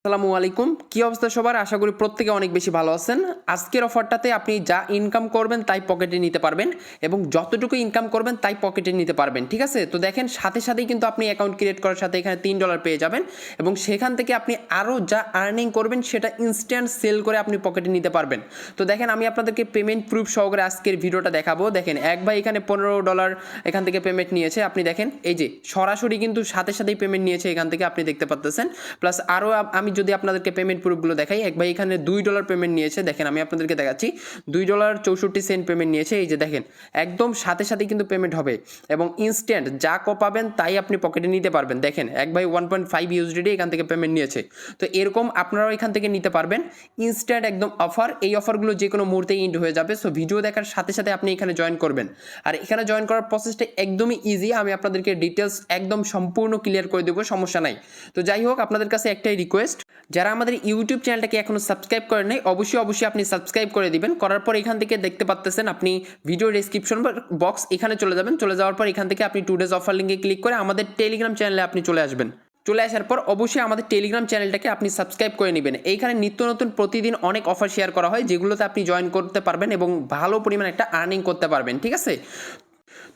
আসসালামু আলাইকুম। কি অবস্থা সবার? আশা করি প্রত্যেকে অনেক বেশি ভালো আছেন। আজকের অফারটাতে আপনি যা ইনকাম করবেন তাই পকেটে নিতে পারবেন এবং যতটুকু ইনকাম করবেন তাই পকেটে নিতে পারবেন। ঠিক আছে? তো দেখেন সাথেই কিন্তু আপনি অ্যাকাউন্ট ক্রিয়েট করার সাথে এখানে $3 পেয়ে যাবেন এবং সেখান থেকে আপনি আরও যা আর্নিং করবেন সেটা ইনস্ট্যান্ট সেল করে আপনি পকেটে নিতে পারবেন। তো দেখেন আমি আপনাদেরকে পেমেন্ট প্রুফ সহকারে আজকের ভিডিওটা দেখাবো। দেখেন এক ভাই এখানে $15 এখান থেকে পেমেন্ট নিয়েছে। আপনি দেখেন এই যে সরাসরি কিন্তু সাথেই পেমেন্ট নিয়েছে এখান থেকে আপনি দেখতে পাচ্ছেন। প্লাস আরও আমি যদি আপনাদেরকে পেমেন্ট প্রুফগুলো দেখাই, এক ভাই এখানে $2 পেমেন্ট নিয়েছে। দেখেন আমি আপনাদেরকে দেখাচ্ছি, $2.64 পেমেন্ট নিয়েছে। এই যে দেখেন একদম সাথেই কিন্তু পেমেন্ট হবে এবং ইনস্ট্যান্ট যা পাবেন তাই আপনি পকেটে নিতে পারবেন। দেখেন এক ভাই 1.5 USDT এখান থেকে পেমেন্ট নিয়েছে। তো এরকম আপনারাও এখান থেকে নিতে পারবেন ইনস্ট্যান্ট একদম অফার। এই অফারগুলো যে কোনো মুহূর্তে এন্ড হয়ে যাবে। সো ভিডিও দেখার সাথে আপনি এখানে জয়েন করবেন। আর এখানে জয়েন করার প্রসেসটা একদমই ইজি। আমি আপনাদেরকে ডিটেলস একদম সম্পূর্ণ ক্লিয়ার করে দেবো, সমস্যা নাই। তো যাই হোক, আপনাদের কাছে একটাই রিকোয়েস্ট, যারা আমাদের ইউটিউব চ্যানেলটাকে এখনো সাবস্ক্রাইব করেন নাই অবশ্যই আপনি সাবস্ক্রাইব করে দিবেন। করার পর এখান থেকে দেখতে পাচ্ছেন আপনি ভিডিও ডেসক্রিপশন বক্স, এখানে চলে যাবেন। চলে যাওয়ার পর এখান থেকে আপনি 2 days অফার লিঙ্কে ক্লিক করে আমাদের টেলিগ্রাম চ্যানেলে আপনি চলে আসবেন। চলে আসার পর অবশ্যই আমাদের টেলিগ্রাম চ্যানেলটাকে আপনি সাবস্ক্রাইব করে নেবেন। এইখানে নিত্য নতুন প্রতিদিন অনেক অফার শেয়ার করা হয় যেগুলোতে আপনি জয়েন করতে পারবেন এবং ভালো পরিমাণ একটা আর্নিং করতে পারবেন। ঠিক আছে?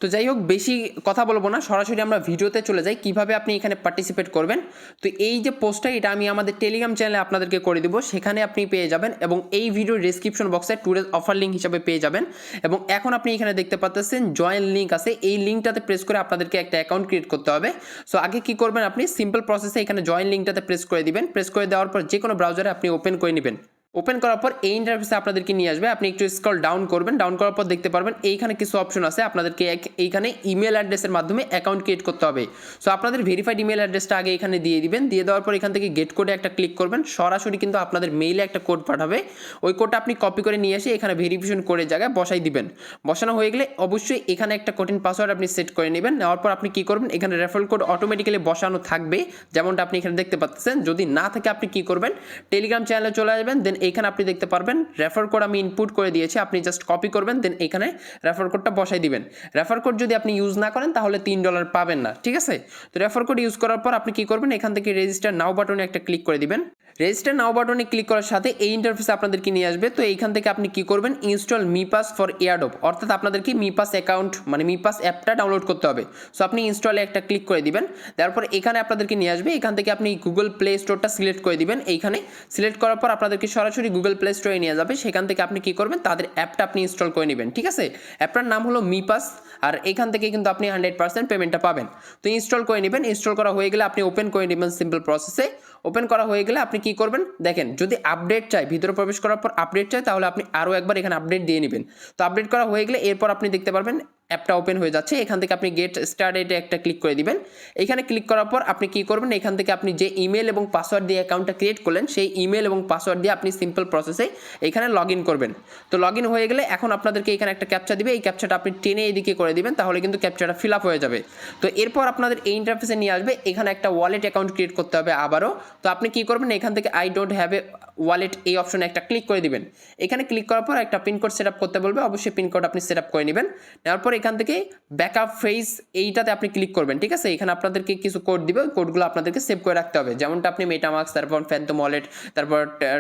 তো যাই হোক, বেশি কথা বলবো না, সরাসরি আমরা ভিডিওতে চলে যাই কিভাবে আপনি এখানে পার্টিসিপেট করবেন। তো এই যে পোস্টটা, এটা আমি আমাদের টেলিগ্রাম চ্যানেলে আপনাদেরকে করে দিব, সেখানে আপনি পেয়ে যাবেন এবং এই ভিডিওর ডেসক্রিপশন বক্সে 2 days অফার লিঙ্ক হিসাবে পেয়ে যাবেন। এবং এখন আপনি এখানে দেখতে পাচ্ছেন জয়েন লিঙ্ক আছে, এই লিঙ্কটাতে প্রেস করে আপনাদেরকে একটা অ্যাকাউন্ট ক্রিয়েট করতে হবে। সো আগে কি করবেন, আপনি সিম্পল প্রসেসে এখানে জয়েন লিঙ্কটাতে প্রেস করে দিবেন। প্রেস করে দেওয়ার পর যে কোনো ব্রাউজারে আপনি ওপেন করে নেবেন। ওপেন করার পর এই ইন্টারফেসে আপনাদেরকে নিয়ে আসবে। আপনি একটু স্ক্রল ডাউন করবেন। ডাউন করার পর দেখতে পারবেন এইখানে কিছু অপশন আছে। আপনাদেরকে এইখানে ইমেল অ্যাড্রেসের মাধ্যমে অ্যাকাউন্ট ক্রিয়েট করতে হবে। সো আপনাদের ভেরিফাইড ইমেল অ্যাড্রেসটা আগে এখানে দিয়ে দিবেন। দিয়ে দেওয়ার পর এখান থেকে গেট কোডে একটা ক্লিক করবেন। সরাসরি কিন্তু আপনাদের মেইলে একটা কোড পাঠাবে। ওই কোডটা আপনি কপি করে নিয়ে এসে এখানে ভেরিফিকেশন কোডের জায়গায় বসাই দিবেন। বসানো হয়ে গেলে অবশ্যই এখানে একটা কঠিন পাসওয়ার্ড আপনি সেট করে নেবেন। নেওয়ার পর আপনি কি করবেন, এখানে রেফারেল কোড অটোমেটিক্যালি বসানো থাকবে যেমনটা আপনি এখানে দেখতে পাচ্ছেন। যদি না থাকে আপনি কি করবেন, টেলিগ্রাম চ্যানেলে চলে আসবেন। দেন এইখানে আপনি দেখতে পারবেন রেফার কোড আমি ইনপুট করে দিয়েছি, আপনি জাস্ট কপি করবেন। দেন এখানে রেফার কোডটা বসাই দিবেন। রেফার কোড যদি আপনি ইউজ না করেন তাহলে $3 পাবেন না। ঠিক আছে? তো রেফার কোড ইউজ করার পর আপনি কি করবেন, এখান থেকে রেজিস্টার নাও বাটনে একটা ক্লিক করে দিবেন। রেজিস্টার নাও বাটনে ক্লিক করার সাথে এই ইন্টারফেসে আপনাদেরকে নিয়ে আসবে। তো এইখান থেকে আপনি কি করবেন, ইনস্টল মিপাস ফর এয়ারড্রপ, অর্থাৎ আপনাদেরকে মিপাস অ্যাকাউন্ট মানে মিপাস অ্যাপটা ডাউনলোড করতে হবে। সো আপনি ইনস্টলে একটা ক্লিক করে দিবেন। তারপর এখানে আপনাদেরকে নিয়ে আসবে। এখান থেকে আপনি গুগল প্লে স্টোরটা সিলেক্ট করে দিবেন। এইখানে সিলেক্ট করার পর আপনাদেরকে সরাসরি গুগল প্লে স্টোরে নিয়ে যাবে। সেখান থেকে আপনি কি করবেন, তাদের অ্যাপটা আপনি ইনস্টল করে নেবেন। ঠিক আছে? অ্যাপটার নাম হলো মিপাস, আর এখান থেকে কিন্তু আপনি 100% পেমেন্টটা পাবেন। তো ইনস্টল করে নেবেন। ইনস্টল করা হয়ে গেলে আপনি ওপেন করে নেবেন সিম্পল প্রসেসে। ওপেন করা হয়ে গেলে আপনি কি করবেন, দেখেন যদি আপডেট চাই, ভিতরে প্রবেশ করার পর আপডেট চাই, তাহলে আপনি আরও একবার এখানে আপডেট দিয়ে নেবেন। তো আপডেট করা হয়ে গেলে এরপর আপনি দেখতে পারবেন অ্যাপটা ওপেন হয়ে যাচ্ছে। এখান থেকে আপনি গেট স্টার্টেডে একটা ক্লিক করে দিবেন। এখানে ক্লিক করার পর আপনি কি করবেন, এখান থেকে আপনি যে ইমেল এবং পাসওয়ার্ড দিয়ে অ্যাকাউন্টটা ক্রিয়েট করলেন সেই ইমেল এবং পাসওয়ার্ড দিয়ে আপনি সিম্পল প্রসেসে এখানে লগ ইন করবেন। তো লগ ইন হয়ে গেলে এখন আপনাদেরকে এখানে একটা ক্যাপচা দিবে। এই ক্যাপচাটা আপনি টেনে এদিকে করে দিবেন, তাহলে কিন্তু ক্যাপচাটা ফিল আপ হয়ে যাবে। তো এরপর আপনাদের এই ইন্টারফেসে নিয়ে আসবে। এখানে একটা ওয়ালেট অ্যাকাউন্ট ক্রিয়েট করতে হবে আবারও। তো আপনি কি করবেন, এখান থেকে I don't have a wallet এই অপশনে একটা ক্লিক করে দিবেন। এখানে ক্লিক করার পর একটা পিনকোড সেট আপ করতে বলবে, অবশ্যই পিনকোড আপনি সেট আপ করে নেবেন। নেওয়ার পর এখান থেকে ব্যাকআপ ফেজ এইটাতে আপনি ক্লিক করবেন। ঠিক আছে? এখানে আপনাদেরকে কিছু কোড দিবে, ওই কোডগুলো আপনাদেরকে সেভ করে রাখতে হবে, যেমনটা আপনি মেটামাস্ক, তারপর ফ্যান্টম ওয়ালেট, তারপর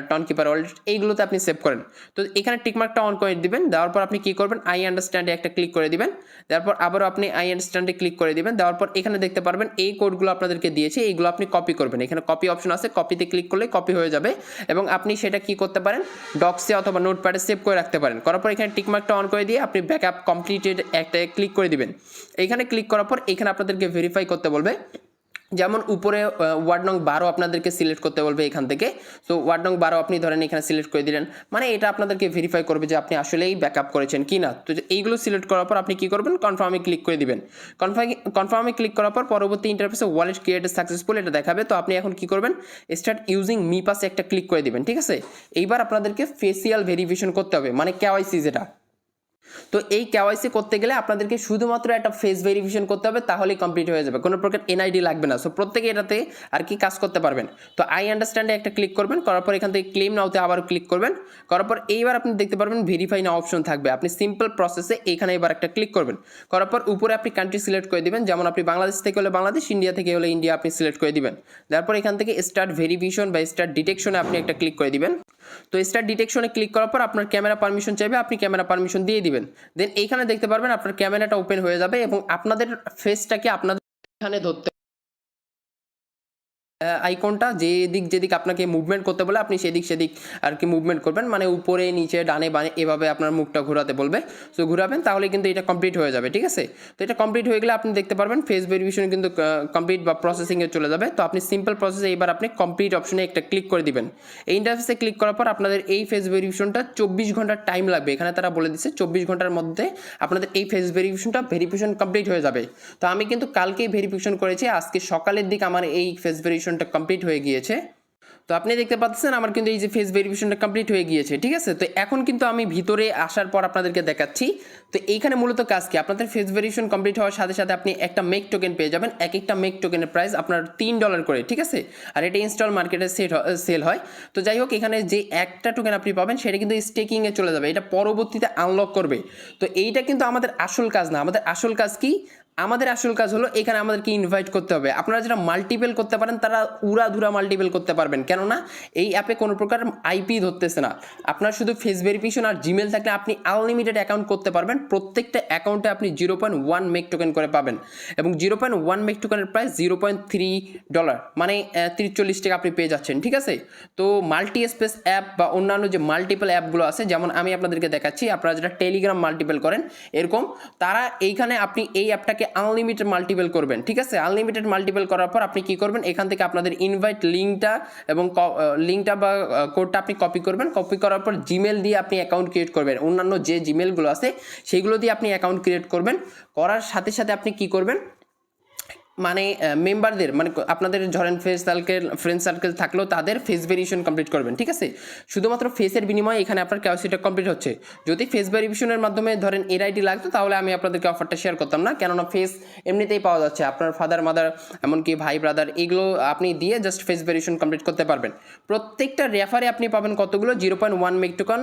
টনকিপার ওয়ালেট, এইগুলোতে আপনি সেভ করেন। তো এখানে টিকমার্কটা অন করে দিবেন। দেওয়ার পর আপনি কি করবেন, আই আন্ডারস্ট্যান্ডে একটা ক্লিক করে দিবেন। তারপর আবারও আপনি আই আন্ডারস্ট্যান্ডে ক্লিক করে দিবেন। দেওয়ার পর এখানে দেখতে পারবেন এই কোডগুলো আপনাদেরকে দিয়েছে, এইগুলো আপনি কপি করবেন। এখানে কপি অপশন আছে, কপিতে ক্লিক করলে কপি হয়ে যাবে এবং আপনি সেটা কি করতে পারেন, ডক্সে অথবা নোটপ্যাডে সেভ করে রাখতে পারেন। করার পর এখানে টিকমার্কটা অন করে দিয়ে আপনি ব্যাকআপ কমপ্লিটেড একটা ক্লিক করে দিবেন। এইখানে ক্লিক করার পর এখানে আপনাদেরকে ভেরিফাই করতে বলবে, যেমন উপরে ওয়ার্ড নং 12 আপনাদেরকে সিলেক্ট করতে বলবে এখান থেকে। সো ওয়ার্ড নং 12 আপনি ধরেন এখানে সিলেক্ট করে দিলেন, মানে এটা আপনাদেরকে ভেরিফাই করবে যে আপনি আসলেই ব্যাকআপ করেছেন কি না। তো এইগুলো সিলেক্ট করার পর আপনি কি করবেন, কনফার্মে ক্লিক করে দিবেন। কনফার্মে ক্লিক করার পর পরবর্তী ইন্টারফেসে ওয়ালেট ক্রিয়েটেড সাকসেসফুল এটা দেখাবে। তো আপনি এখন কি করবেন, স্টার্ট ইউজিং মিপাসে একটা ক্লিক করে দিবেন। ঠিক আছে? এইবার আপনাদেরকে ফেসিয়াল ভেরিফিকেশন করতে হবে, মানে কেওয়াইসি যেটা। তো এই কেওয়াইসি করতে গেলে আপনাদেরকে শুধুমাত্র একটা ফেস ভেরিফিকেশন করতে হবে, তাহলেই কমপ্লিট হয়ে যাবে, কোনো প্রকার এনআইডি লাগবে না। সো প্রত্যেকে এটাতে আর কি কাজ করতে পারবেন। তো আই আন্ডারস্ট্যান্ডে একটা ক্লিক করবেন, করার পর এখান থেকে ক্লেম নাওতে আবার ক্লিক করবেন, করার পর এইবার আপনি দেখতে পারবেন ভেরিফাই নাও অপশন থাকবে। আপনি সিম্পল প্রসেসে এখানে এবার একটা ক্লিক করবেন, করার পর উপরে আপনি কান্ট্রি সিলেক্ট করে দিবেন, যেমন আপনি বাংলাদেশ থেকে হলে বাংলাদেশ, ইন্ডিয়া থেকে হলে ইন্ডিয়া আপনি সিলেক্ট করে দিবেন। তারপর এখান থেকে স্টার্ট ভেরিফিকেশন বা স্টার্ট ডিটেকশনে আপনি একটা ক্লিক করে দিবেন। তো স্টার্ট ডিটেকশনে ক্লিক করার পর আপনার ক্যামেরা পারমিশন চাইবে, আপনি ক্যামেরা পারমিশন দিয়ে দিবেন। দেন এইখানে দেখতে পারবেন আপনার ক্যামেরাটা ওপেন হয়ে যাবে এবং আপনাদের ফেসটাকে আপনাদের এখানে ধরতে আইকনটা যেদিক আপনাকে মুভমেন্ট করতে বলে আপনি সেদিক আর কি মুভমেন্ট করবেন, মানে উপরে নিচে ডানে বামে এভাবে আপনার মুখটা ঘোরাতে বলবে। সো ঘোরাবেন, তাহলে কিন্তু এটা কমপ্লিট হয়ে যাবে, ঠিক আছে। তো এটা কমপ্লিট হয়ে গেলে আপনি দেখতে পারবেন ফেস ভেরিফিকেশন কিন্তু কমপ্লিট বা প্রসেসিংয়ে চলে যাবে। তো আপনি সিম্পল প্রসেসে এবার আপনি কমপ্লিট অপশনে একটা ক্লিক করে দিবেন। এই ইন্টারফেসে ক্লিক করার পর আপনাদের এই ফেস ভেরিফিকেশনটা 24 ঘন্টার টাইম লাগবে, এখানে তারা বলে দিচ্ছে 24 ঘন্টার মধ্যে আপনাদের এই ফেস ভেরিফিকেশন কমপ্লিট হয়ে যাবে। তো আমি কিন্তু কালকেই ভেরিফিকেশন করেছি, আজকে সকালের দিকে আমার এই ফেস ভেরিফিকেশনটা কমপ্লিট হয়ে গিয়েছে। তো আপনি দেখতে পাচ্ছেন আমার কিন্তু এই যে ফেস ভেরিফিকেশনটা কমপ্লিট হয়ে গিয়েছে, ঠিক আছে। তো এখন কিন্তু আমি ভিতরে আসার পর আপনাদেরকে দেখাচ্ছি। তো এইখানে মূলত কাজ কি, আপনাদের ফেস ভেরিফিকেশন কমপ্লিট হওয়ার সাথে সাথে আপনি একটা মেক টোকেন পেয়ে যাবেন। এক একটা মেক টোকেনের প্রাইস আপনার $3 করে, ঠিক আছে। আর এটা ইনস্টল মার্কেটে সেল হয়। তো যাই হোক, এখানে যে একটা টোকেন আপনি পাবেন সেটা কিন্তু স্টেকিংয়ে চলে যাবে, এটা পরবর্তীতে আনলক করবে। তো এইটা কিন্তু আমাদের আসল কাজ না। আমাদের আসল কাজ কি, আমাদের আসল কাজ হলো এখানে আমাদেরকে ইনভাইট করতে হবে। আপনারা যারা মাল্টিপল করতে পারেন তারা উড়াধুরা মাল্টিপল করতে পারবেন, কেননা এই অ্যাপে কোনো প্রকার আইপি ধরতেছে না। আপনার শুধু ফেস ভেরিফিকেশন আর জিমেল থাকলে আপনি আনলিমিটেড অ্যাকাউন্ট করতে পারবেন। প্রত্যেকটা অ্যাকাউন্টে আপনি 0.1 মেক টোকেন করে পাবেন এবং 0.1 মেক টোকেনের প্রাইস $0.3, মানে 43 টাকা আপনি পেয়ে যাচ্ছেন, ঠিক আছে। তো মাল্টি স্পেস অ্যাপ বা অন্যান্য যে মাল্টিপল অ্যাপগুলো আছে, যেমন আমি আপনাদেরকে দেখাচ্ছি, আপনারা যারা টেলিগ্রাম মাল্টিপল করেন এরকম, তারা এইখানে আপনি এই অ্যাপটাকে আনলিমিটেড মাল্টিপল করবেন, ঠিক আছে। আনলিমিটেড মাল্টিপল করার পর আপনি কি করবেন, এখান থেকে আপনাদের ইনভাইট লিঙ্কটা এবং লিঙ্কটা বা কোডটা আপনি কপি করবেন। কপি করার পর জিমেল দিয়ে আপনি অ্যাকাউন্ট ক্রিয়েট করবেন। অন্যান্য যে জিমেলগুলো আছে সেইগুলো দিয়ে আপনি অ্যাকাউন্ট ক্রিয়েট করবেন। করার সাথে সাথে আপনি কি করবেন, মানে মেম্বারদের, মানে আপনাদের ধরেন ফ্রেন্ড সার্কেল থাকলেও তাদের ফেস ভেরিফিকেশন কমপ্লিট করবেন, ঠিক আছে। শুধুমাত্র ফেসের বিনিময়ে এখানে আপনার কেওয়াইসিটা কমপ্লিট হচ্ছে। যদি ফেস ভেরিফিকেশনের মাধ্যমে ধরেন এনআইডি লাগতো তাহলে আমি আপনাদেরকে অফারটা শেয়ার করতাম না, কেননা ফেস এমনিতেই পাওয়া যাচ্ছে। আপনার ফাদার মাদার এমনকি ভাই ব্রাদার এগুলো আপনি দিয়ে জাস্ট ফেস ভেরিফিকেশন কমপ্লিট করতে পারবেন। প্রত্যেকটা রেফারে আপনি পাবেন কতগুলো, 0.1 মেক টোকেন,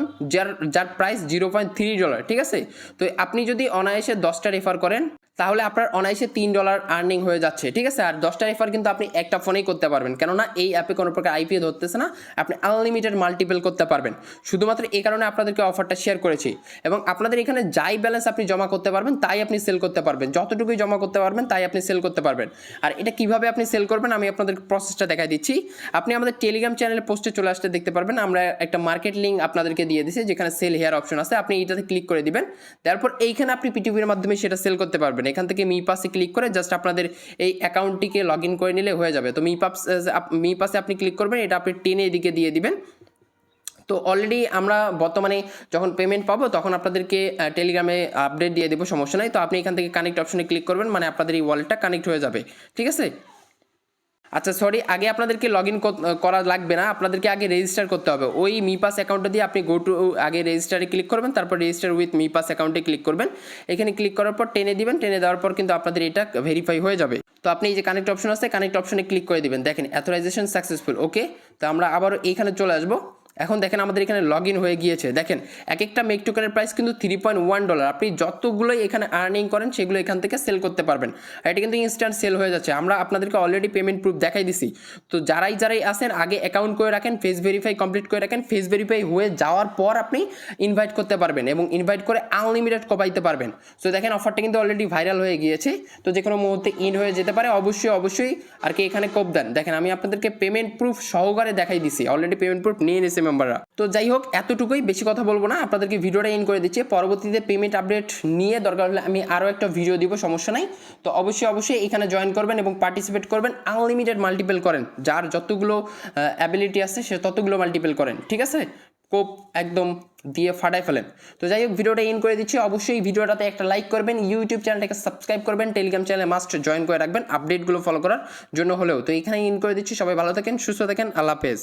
যার প্রাইস $0.3, ঠিক আছে। তো আপনি যদি অনায়াসে 10টা রেফার করেন তাহলে আপনার অনায়াসে $3 আর্নিং হয়ে যাচ্ছে, ঠিক আছে। আর 10টা রেফার কিন্তু আপনি একটা ফোনেই করতে পারবেন, কেননা এই অ্যাপে কোনো প্রকার আইপি ধরতেছে না। আপনি আনলিমিটেড মাল্টিপল করতে পারবেন। শুধুমাত্র এই কারণে আপনাদেরকে অফারটা শেয়ার করেছি। এবং আপনাদের এখানে যাই ব্যালেন্স আপনি জমা করতে পারবেন তাই আপনি সেল করতে পারবেন, যতটুকুই জমা করতে পারবেন তাই আপনি সেল করতে পারবেন। আর এটা কিভাবে আপনি সেল করবেন আমি আপনাদের প্রসেসটা দেখাই দিচ্ছি। আপনি আমাদের টেলিগ্রাম চ্যানেলে পোস্টে চলে আসতে দেখতে পারবেন, আমরা একটা মার্কেট লিঙ্ক আপনাদেরকে দিয়ে দিয়েছি, যেখানে সেল হেয়ার অপশন আছে, আপনি এইটাতে ক্লিক করে দিবেন। তারপর এইখানে আপনি পিটিভির মাধ্যমে সেটা সেল করতে পারবেন। এখান থেকে মি পাসে ক্লিক করে জাস্ট আপনাদের এই অ্যাকাউন্টটিকে লগ ইন করে নিলে হয়ে যাবে। তো মি পাসে আপনি ক্লিক করবেন, এটা আপনি টেনে এদিকে দিয়ে দিবেন। তো অলরেডি আমরা বর্তমানে যখন পেমেন্ট পাবো তখন আপনাদেরকে টেলিগ্রামে আপডেট দিয়ে দেবো, সমস্যা নাই। তো আপনি এখান থেকে কানেক্ট অপশনে ক্লিক করবেন, মানে আপনাদের এই ওয়ালেটটা কানেক্ট হয়ে যাবে, ঠিক আছে। আচ্ছা সরি, আগে আপনাদেরকে লগ ইন করা লাগবে না, আপনাদেরকে আগে রেজিস্টার করতে হবে। ওই মি পাস অ্যাকাউন্টটা দিয়ে আপনি গো টু আগে রেজিস্টারে ক্লিক করবেন, তারপর রেজিস্টার উইথ মি পাস অ্যাকাউন্টে ক্লিক করবেন। এখানে ক্লিক করার পর টেনে দিবেন, টেনে দেওয়ার পর কিন্তু আপনাদের এটা ভেরিফাই হয়ে যাবে। তো আপনি এই যে কানেক্ট অপশন আছে, কানেক্ট অপশনে ক্লিক করে দিবেন, দেখেন অথরাইজেশন সাকসেসফুল, ওকে। তো আমরা আবার এইখানে চলে আসবো। এখন দেখেন আমাদের এখানে লগ ইন হয়ে গিয়েছে। দেখেন এক একটা মেক টোকেনের প্রাইস কিন্তু $3.1। আপনি যতগুলোই এখানে আর্নিং করেন সেগুলো এখান থেকে সেল করতে পারবেন। আর এটা কিন্তু ইনস্ট্যান্ট সেল হয়ে যাচ্ছে। আমরা আপনাদেরকে অলরেডি পেমেন্ট প্রুফ দেখাই দিছি। তো যারাই আসেন আগে অ্যাকাউন্ট করে রাখেন, ফেস ভেরিফাই কমপ্লিট করে রাখেন। ফেস ভেরিফাই হয়ে যাওয়ার পর আপনি ইনভাইট করতে পারবেন এবং ইনভাইট করে আনলিমিটেড কপাইতে পারবেন। সো দেখেন অফারটা কিন্তু অলরেডি ভাইরাল হয়ে গিয়েছে। তো যে কোনো মুহূর্তে ইন হয়ে যেতে পারে, অবশ্যই আর কি এখানে কোপ দেন। দেখেন আমি আপনাদেরকে পেমেন্ট প্রুফ সহকারে দেখাই দিছি, অলরেডি পেমেন্ট প্রুফ নিয়ে নিয়েছে মেম্বাররা। তো যাই হোক, এতটুকুই, বেশি কথা বলবো না, আপনাদেরকে ভিডিওটা ইন করে দিচ্ছি। পরবর্তীতে পেমেন্ট আপডেট নিয়ে দরকার হলে আমি আরও একটা ভিডিও দিব, সমস্যা নাই। তো অবশ্যই এখানে জয়েন করবেন এবং পার্টিসিপেট করবেন। আনলিমিটেড মাল্টিপল করেন, যার যতগুলো অ্যাবিলিটি আছে সে ততগুলো মাল্টিপল করেন, ঠিক আছে। কোপ একদম দিয়ে ফাটাই ফেলেন। তো যাই হোক, ভিডিওটা ইন করে দিচ্ছি। অবশ্যই ভিডিওটাতে একটা লাইক করবেন, ইউটিউব চ্যানেলটাকে সাবস্ক্রাইব করবেন, টেলিগ্রাম চ্যানেলে মাস্ট জয়েন করে রাখবেন আপডেটগুলো ফলো করার জন্য হলেও। তো এখানে ইন করে দিচ্ছি। সবাই ভালো থাকেন, সুস্থ থাকেন, আল্লাহ হাফেজ।